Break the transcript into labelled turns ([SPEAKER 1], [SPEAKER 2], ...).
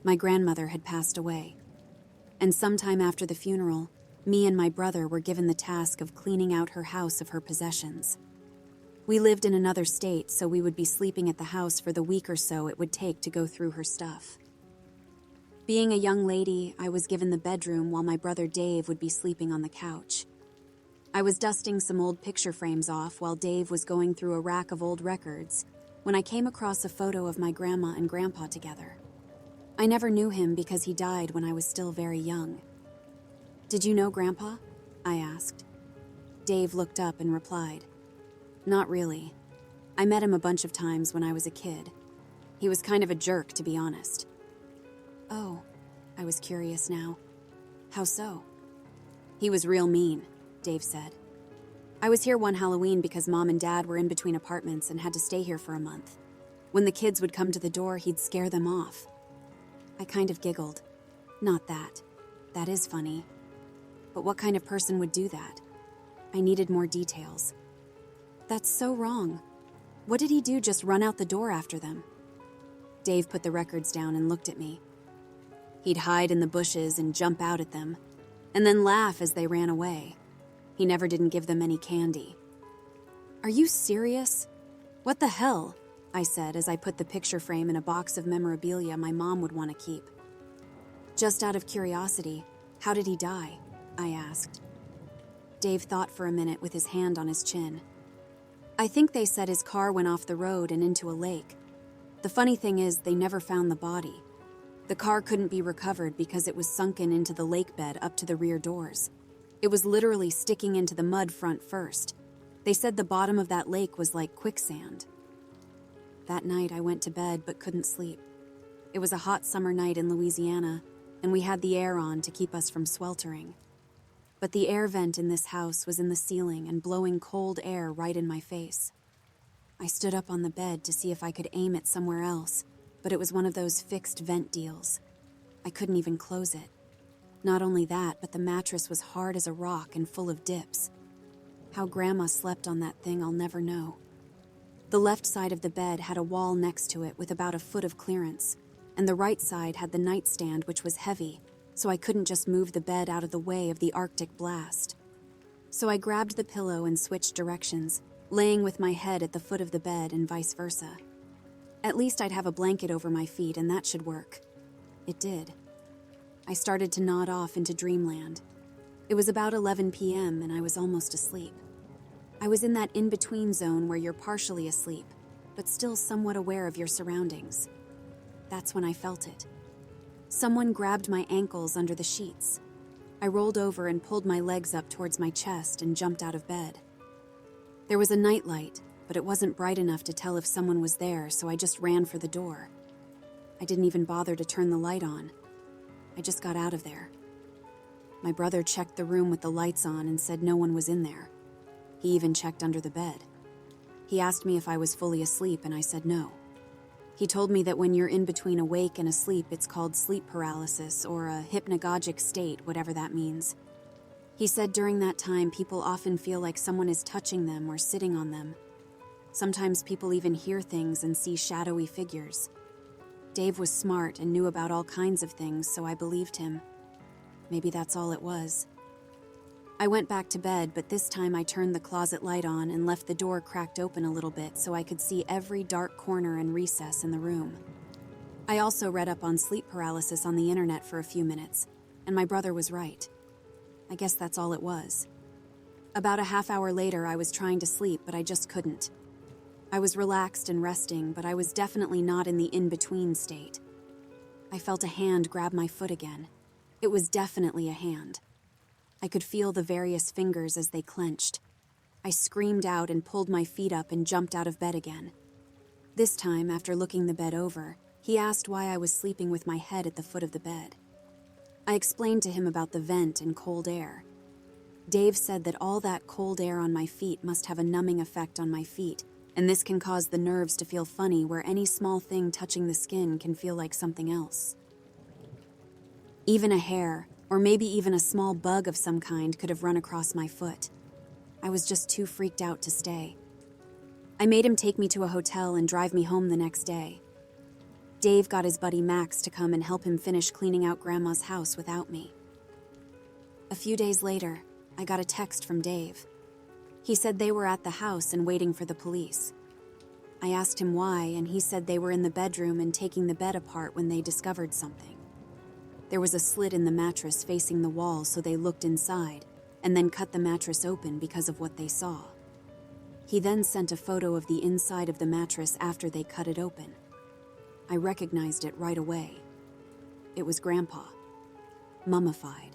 [SPEAKER 1] My grandmother had passed away. And sometime after the funeral, me and my brother were given the task of cleaning out her house of her possessions. We lived in another state, so we would be sleeping at the house for the week or so it would take to go through her stuff. Being a young lady, I was given the bedroom while my brother Dave would be sleeping on the couch. I was dusting some old picture frames off while Dave was going through a rack of old records when I came across a photo of my grandma and grandpa together. I never knew him because he died when I was still very young. "Did you know Grandpa?" I asked. Dave looked up and replied, "Not really. I met him a bunch of times when I was a kid. He was kind of a jerk, to be honest." "Oh," I was curious now. "How so?" "He was real mean," Dave said. "I was here one Halloween because Mom and Dad were in between apartments and had to stay here for a month. When the kids would come to the door, he'd scare them off." I kind of giggled. "Not that. That is funny. But what kind of person would do that?" I needed more details. "That's so wrong. What did he do, just run out the door after them?" Dave put the records down and looked at me. He'd hide in the bushes and jump out at them, and then laugh as they ran away. He never didn't give them any candy. "Are you serious? What the hell?" I said as I put the picture frame in a box of memorabilia my mom would want to keep. "Just out of curiosity, how did he die?" I asked. Dave thought for a minute with his hand on his chin. "I think they said his car went off the road and into a lake. The funny thing is, they never found the body. The car couldn't be recovered because it was sunken into the lake bed up to the rear doors. It was literally sticking into the mud front first. They said the bottom of that lake was like quicksand." That night I went to bed but couldn't sleep. It was a hot summer night in Louisiana, and we had the air on to keep us from sweltering. But the air vent in this house was in the ceiling and blowing cold air right in my face. I stood up on the bed to see if I could aim it somewhere else, but it was one of those fixed vent deals. I couldn't even close it. Not only that, but the mattress was hard as a rock and full of dips. How Grandma slept on that thing, I'll never know. The left side of the bed had a wall next to it with about a foot of clearance, and the right side had the nightstand, which was heavy, so I couldn't just move the bed out of the way of the Arctic blast. So I grabbed the pillow and switched directions, laying with my head at the foot of the bed and vice versa. At least I'd have a blanket over my feet, and that should work. It did. I started to nod off into dreamland. It was about 11 p.m. and I was almost asleep. I was in that in-between zone where you're partially asleep, but still somewhat aware of your surroundings. That's when I felt it. Someone grabbed my ankles under the sheets. I rolled over and pulled my legs up towards my chest and jumped out of bed. There was a nightlight, but it wasn't bright enough to tell if someone was there, so I just ran for the door. I didn't even bother to turn the light on. I just got out of there. My brother checked the room with the lights on and said no one was in there. He even checked under the bed. He asked me if I was fully asleep, and I said no. He told me that when you're in between awake and asleep, it's called sleep paralysis or a hypnagogic state, whatever that means. He said during that time, people often feel like someone is touching them or sitting on them. Sometimes people even hear things and see shadowy figures. Dave was smart and knew about all kinds of things, so I believed him. Maybe that's all it was. I went back to bed, but this time I turned the closet light on and left the door cracked open a little bit so I could see every dark corner and recess in the room. I also read up on sleep paralysis on the internet for a few minutes, and my brother was right. I guess that's all it was. About a half hour later, I was trying to sleep, but I just couldn't. I was relaxed and resting, but I was definitely not in the in-between state. I felt a hand grab my foot again. It was definitely a hand. I could feel the various fingers as they clenched. I screamed out and pulled my feet up and jumped out of bed again. This time, after looking the bed over, he asked why I was sleeping with my head at the foot of the bed. I explained to him about the vent and cold air. Dave said that all that cold air on my feet must have a numbing effect on my feet, and this can cause the nerves to feel funny where any small thing touching the skin can feel like something else. Even a hair, or maybe even a small bug of some kind, could have run across my foot. I was just too freaked out to stay. I made him take me to a hotel and drive me home the next day. Dave got his buddy Max to come and help him finish cleaning out Grandma's house without me. A few days later, I got a text from Dave. He said they were at the house and waiting for the police. I asked him why, and he said they were in the bedroom and taking the bed apart when they discovered something. There was a slit in the mattress facing the wall, so they looked inside and then cut the mattress open because of what they saw. He then sent a photo of the inside of the mattress after they cut it open. I recognized it right away. It was Grandpa, mummified.